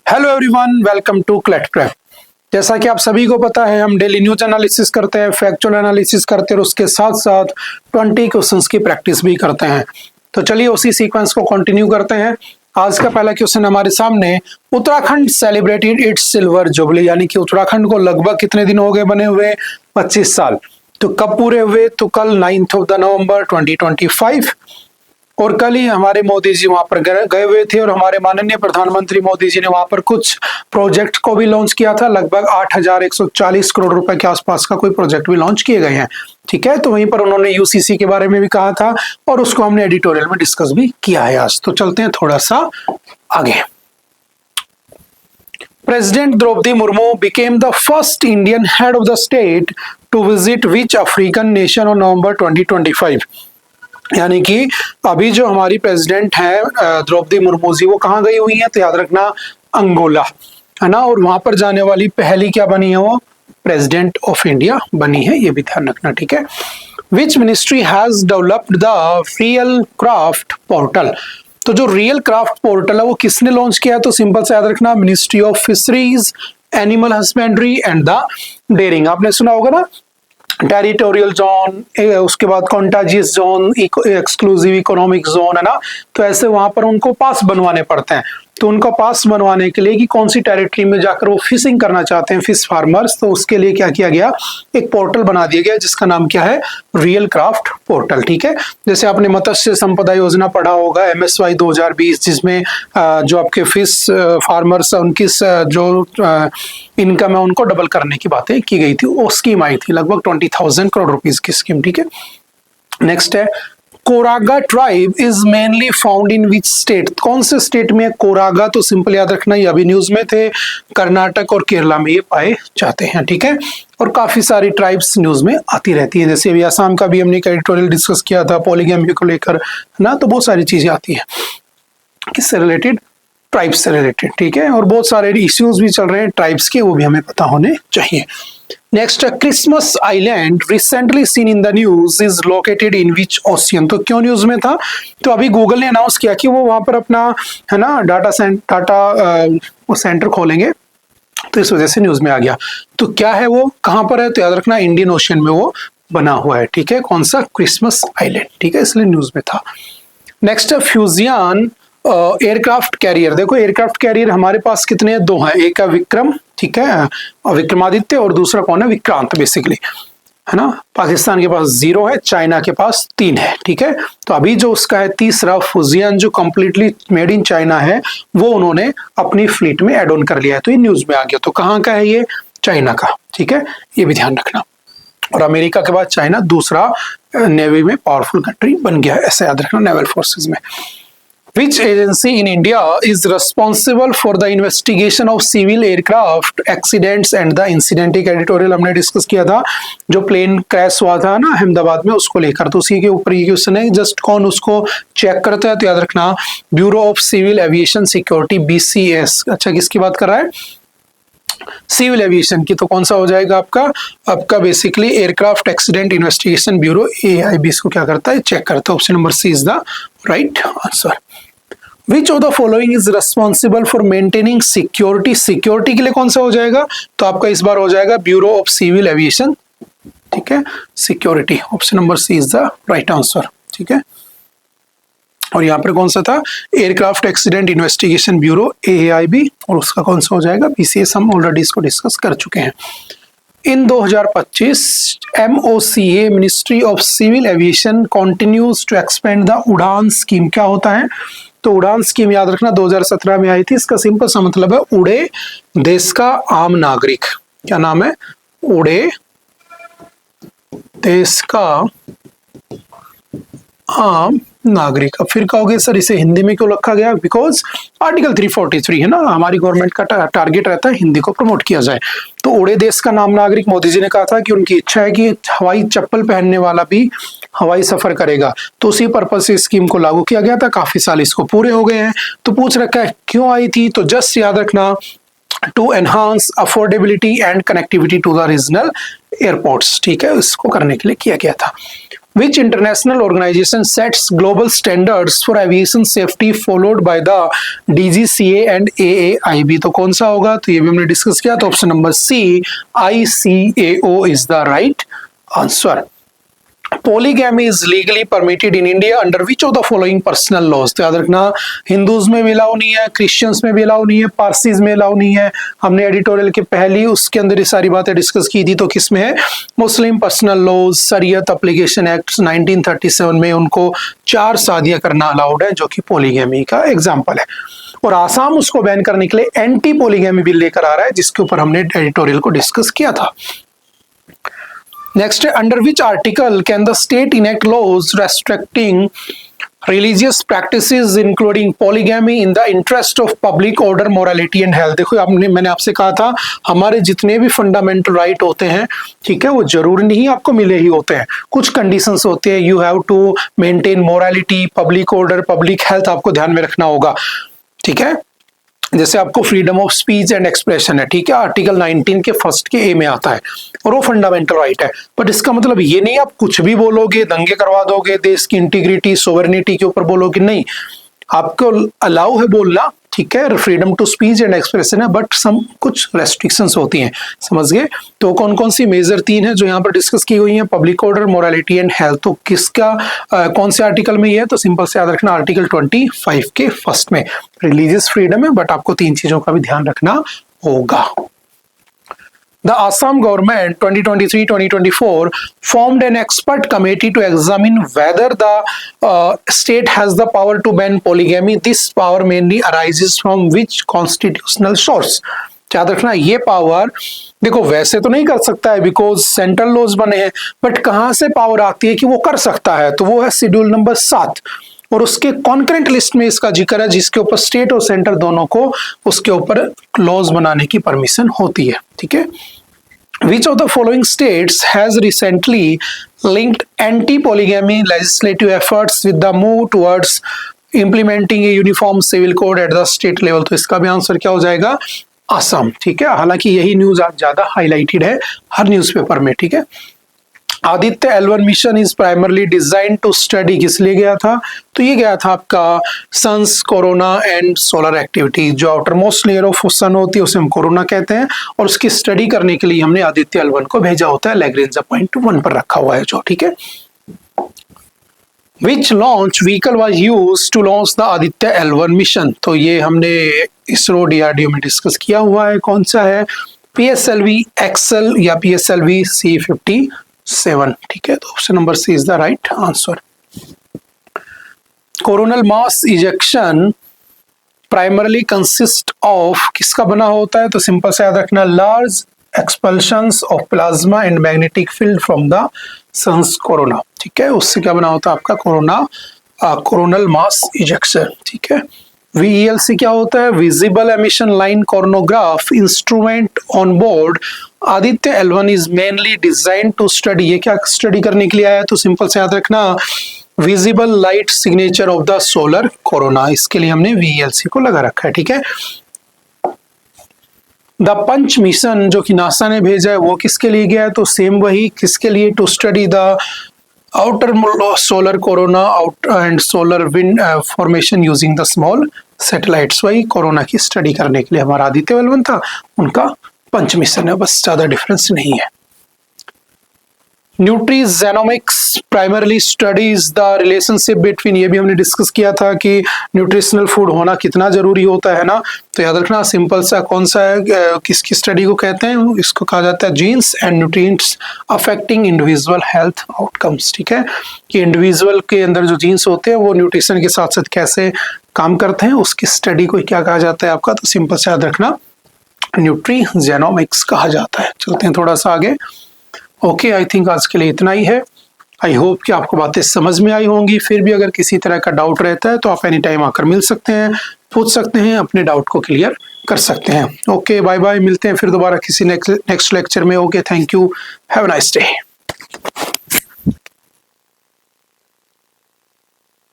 Hello everyone, welcome to CLAT prep. जैसा कि आप सभी को पता है, हम डेली न्यूज एनालिसिस करते हैं, फैक्चुअल एनालिसिस करते हैं और उसके साथ साथ 20 क्वेश्चंस की प्रैक्टिस भी करते हैं। तो चलिए उसी सीक्वेंस को कंटिन्यू करते हैं। आज का पहला क्वेश्चन हमारे सामने, Uttarakhand celebrated it's silver jubilee, यानी कि उत्तराखंड को लगभग कितने दिन हो गए बने हुए? 25 साल। तो कब पूरे हुए? तो कल 9 नवंबर 2025। और कल ही हमारे मोदी जी वहां पर गए हुए थे और हमारे माननीय प्रधानमंत्री मोदी जी ने वहां पर कुछ प्रोजेक्ट को भी लॉन्च किया था। लगभग 8,140 करोड़ रुपए के आसपास का कोई प्रोजेक्ट भी लॉन्च किए गए हैं। ठीक है, तो वहीं पर उन्होंने यूसीसी के बारे में भी कहा था और उसको हमने एडिटोरियल में डिस्कस भी किया है आज। तो चलते हैं थोड़ा सा आगे। President Draupadi Murmu became the first Indian head of the state to visit which African nation on November 2025? यानी कि अभी जो हमारी प्रेसिडेंट है द्रौपदी मुर्मू जी, वो कहाँ गई हुई है? तो याद रखना, अंगोला, है ना। और वहां पर जाने वाली पहली क्या बनी है? वो प्रेसिडेंट ऑफ इंडिया बनी है, ये भी ध्यान रखना। ठीक है। Which ministry has developed the real craft portal? तो जो रियल क्राफ्ट पोर्टल है वो किसने लॉन्च किया? तो सिंपल से याद रखना, ministry of fisheries, animal husbandry and the dairying. आपने सुना होगा ना, टेरिटोरियल जोन, उसके बाद contagious zone, exclusive economic zone, है ना। तो ऐसे वहां पर उनको पास बनवाने पड़ते हैं। तो उनका पास बनवाने के लिए कि कौन सी टेरिटरी में जाकर वो फिशिंग करना चाहते हैं फिश फार्मर्स, तो उसके लिए क्या किया गया? एक पोर्टल बना दिया गया जिसका नाम क्या है? Real craft portal. ठीक है। जैसे आपने मत्स्य संपदा योजना पढ़ा होगा, MSY 2020, जिसमें जो आपके फिश फार्मर्स उनकी जो इनकम है उनको डबल करने की बातें की गई थी। वो स्कीम आई थी, लगभग 20,000 करोड़ रुपीस की स्कीम। ठीक है। नेक्स्ट है, Koraga tribe is mainly found in which state? कौन से स्टेट में कोरागा? तो सिंपल याद रखना, ये अभी न्यूज में थे, कर्नाटक और केरला में ये पाए जाते हैं। ठीक है। और काफी सारी ट्राइब्स न्यूज में आती रहती है, जैसे अभी आसाम का भी हमने एडिटोरियल डिस्कस किया था पॉलीगैमी को लेकर, है ना। तो बहुत सारी चीजें आती है किससे रिलेटेड? ट्राइब्स से रिलेटेड। ठीक है। और बहुत सारे इश्यूज भी चल रहे हैं ट्राइब्स के, वो भी हमें पता होने चाहिए। Next, Christmas island recently seen in the news is located in which ocean? तो क्यों न्यूज में था? तो अभी गूगल ने अनाउंस किया कि वो वहां पर अपना, है ना, डाटा सेंटर खोलेंगे, तो इस वजह से न्यूज में आ गया। तो क्या है वो, कहां पर है? तो याद रखना, इंडियन ओशियन में वो बना हुआ है। ठीक है। कौन सा? Christmas island. ठीक है, इसलिए न्यूज में था। नेक्स्ट है, फ्यूजियन एयरक्राफ्ट कैरियर। देखो, एयरक्राफ्ट कैरियर हमारे पास कितने हैं? 2 हैं। एक है विक्रम, ठीक है, और विक्रमादित्य, और दूसरा कौन है? विक्रांत, बेसिकली, है ना। पाकिस्तान के पास 0 है, चाइना के पास 3 है। ठीक है। तो अभी जो उसका है तीसरा फ्यूजियन, जो कंप्लीटली मेड इन चाइना है, वो उन्होंने अपनी फ्लीट में एड ऑन कर लिया है। तो ये न्यूज में आ गया। तो कहाँ का है ये? चाइना का। ठीक है, ये भी ध्यान रखना। और अमेरिका के बाद चाइना दूसरा नेवी में पावरफुल कंट्री बन गया है, ऐसा याद रखना, नेवल फोर्सेज में। Which agency in India is responsible for the investigation of civil aircraft accidents and the incident? एक एडिटोरियल हमने डिस्कस किया था, जो प्लेन क्रैश हुआ था ना अहमदाबाद में, उसको लेकर। तो उसी के ऊपर ये क्वेश्चन है, जस्ट कौन उसको चेक करता है? तो याद रखना, bureau of civil aviation security, BCS। अच्छा, किसकी बात कर रहा है? सिविल एविएशन की। तो कौन सा हो जाएगा आपका basically aircraft accident investigation bureau, AIB, इसको क्या करता है? चेक करता है। Option number C is the right answer. Which of the following is responsible for maintaining security? Security के लिए कौन सा हो जाएगा? तो आपका इस बार हो जाएगा ब्यूरो ऑफ सिविल एविएशन। ठीक है, security. Option number C is the right answer. ठीक है। और यहाँ पर कौन सा था? Aircraft accident investigation bureau, AIB, और उसका कौन सा हो जाएगा? BCS। हम ऑलरेडी इसको डिस्कस कर चुके हैं। In 2025 MOCA, ministry of civil aviation, continues to expand the Udan scheme. क्या होता है? तो उड़ान स्कीम याद रखना 2017 में आई थी। इसका सिंपल सा मतलब है उड़े देश का आम नागरिक। क्या नाम है? उड़े देश का आम नागरिक। अब फिर कहोगे सर इसे हिंदी में क्यों रखा गया? बिकॉज आर्टिकल 343 है ना, हमारी गवर्नमेंट का टारगेट रहता है हिंदी को प्रमोट किया जाए। तो उड़े देश का नाम नागरिक, मोदी जी ने कहा था कि उनकी इच्छा है कि हवाई चप्पल पहनने वाला भी हवाई सफर करेगा। तो उसी पर्पज से स्कीम को लागू किया गया था। काफी साल इसको पूरे हो गए हैं। तो पूछ रखा है क्यों आई थी? तो जस्ट याद रखना, to enhance affordability and connectivity to the regional airports. ठीक है, इसको करने के लिए किया गया था। Which international organization sets global standards for aviation safety followed by the DGCA and AAIB? तो कौन सा होगा? तो ये भी हमने डिस्कस किया, तो option number C ICAO is the right answer. Polygamy is legally permitted in India under which of the following personal laws? तो याद रखना, हिंदूज में भी अलाउ नहीं है, क्रिश्चियंस में भी अलाउ नहीं है, पारसीज में अलाउ नहीं है। हमने एडिटोरियल के पहली उसके अंदर ये सारी बातें डिस्कस की थी, तो किसमें है? मुस्लिम पर्सनल लॉज, शरीयत एप्लीकेशन एक्ट 1937 में उनको 4 शादियां करना अलाउड है, जो कि पोलीगैमी का एग्जाम्पल है। और आसाम उसको बैन करने के लिए एंटी पोलीगैमी बिल लेकर आ रहा है, जिसके ऊपर हमने एडिटोरियल को डिस्कस किया था। नेक्स्ट है, under which article can the state enact laws restricting religious practices including polygamy in the interest of public order, morality and health? देखो मैंने आपसे कहा था हमारे जितने भी फंडामेंटल राइट होते हैं, ठीक है, वो जरूरी नहीं आपको मिले ही होते हैं, कुछ कंडीशंस होते हैं। You have to maintain morality, public order, public health आपको ध्यान में रखना होगा, ठीक है। जैसे आपको freedom of speech and expression है, ठीक है, आर्टिकल 19 के फर्स्ट के ए में आता है और वो फंडामेंटल राइट है। बट इसका मतलब ये नहीं आप कुछ भी बोलोगे, दंगे करवा दोगे, देश की इंटीग्रिटी सोवरेनिटी के ऊपर बोलोगे, नहीं, आपको अलाउ है बोलना, ठीक है, freedom to speech and expression है, बट सम कुछ रेस्ट्रिक्शंस होती हैं, समझ गए। तो कौन कौन सी मेजर 3 है जो यहाँ पर डिस्कस की हुई है? Public order, morality and health. तो किसका कौन से आर्टिकल में ये है? तो सिंपल से याद रखना, आर्टिकल 25 के फर्स्ट में रिलीजियस फ्रीडम है, बट आपको 3 चीजों का भी ध्यान रखना होगा। The Assam government 2023-2024 formed an expert committee to examine whether the state has the power to ban polygamy. This power mainly arises from which constitutional source? याद रखना, ये पावर देखो वैसे तो नहीं कर सकता है बिकॉज सेंट्रल लॉज बने हैं, बट कहां से पावर आती है कि वो कर सकता है? तो वो है शेड्यूल नंबर 7 और उसके कॉन्करेंट लिस्ट में इसका जिक्र है, जिसके ऊपर स्टेट और सेंटर दोनों को उसके ऊपर लॉज बनाने की परमिशन होती है, ठीक है। Which of the following states has recently linked anti-polygamy legislative efforts with the move towards implementing a uniform civil code at the state level? तो इसका भी आंसर क्या हो जाएगा? असम, ठीक है। हालांकि यही न्यूज आज ज्यादा हाईलाइटेड है हर न्यूज़पेपर में, ठीक है। Aditya L1 mission is primarily design to study, किस लिए गया था? तो ये गया था आपका sun's, corona and solar activity. जो outer most layer of sun होती है उसे हम कोरोना कहते हैं, और उसकी स्टडी करने के लिए हमने आदित्य L1 को भेजा होता है, लैग्रेंज पॉइंट 1 पर रखा हुआ है जो, ठीक है। Which launch vehicle was used to launch the Aditya L1 mission? तो ये हमने इसरो DRDO में डिस्कस किया हुआ है, कौन सा है? PSLV XL या PSLV C-57, ठीक है। तो option number C is the right answer. Coronal mass ejection primarily consist of, किसका बना होता है? तो सिंपल से याद रखना, large expulsions of plasma and magnetic field from the sun's corona, ठीक है। उससे क्या बना होता है आपका? कोरोनल मास इजेक्शन, ठीक है। VELC क्या होता है? Visible emission line coronagraph instrument on board Aditya L1 is mainly design to study. ये क्या स्टडी करने के लिए आया है? तो सिंपल से याद रखना, visible light signature of the solar corona, इसके लिए हमने VELC को लगा रखा है, ठीक है। द पंच मिशन जो कि नासा ने भेजा है वो किसके लिए गया है? तो सेम वही, किसके लिए? To study the outer solar corona out and solar wind formation using the small satellites. वही कोरोना की स्टडी करने के लिए हमारा आदित्य L1 था, उनका पंच मिशन है, बस ज्यादा डिफरेंस नहीं है। Nutrigenomics primarily studies the relationship between, ये भी हमने डिस्कस किया था कि न्यूट्रिशनल फूड होना कितना जरूरी होता है ना। तो याद रखना, सिंपल सा कौन सा है, किसकी स्टडी को कहते हैं? इसको कहा जाता है genes and nutrients affecting individual health outcomes, ठीक है। कि इंडिविजुअल के अंदर जो जीन्स होते हैं वो न्यूट्रिशन के साथ साथ कैसे काम करते हैं, उसकी स्टडी को क्या कहा जाता है आपका? तो सिंपल से याद रखना, न्यूट्रीजेनोमिक्स कहा जाता है। चलते हैं थोड़ा सा आगे। ओके, आई थिंक आज के लिए इतना ही है। आई होप कि आपको बातें समझ में आई होंगी। फिर भी अगर किसी तरह का डाउट रहता है तो आप एनी टाइम आकर मिल सकते हैं, पूछ सकते हैं, अपने डाउट को क्लियर कर सकते हैं। ओके, बाय बाय, मिलते हैं फिर दोबारा किसी नेक्स्ट लेक्चर में। Okay, thank you, have a nice day.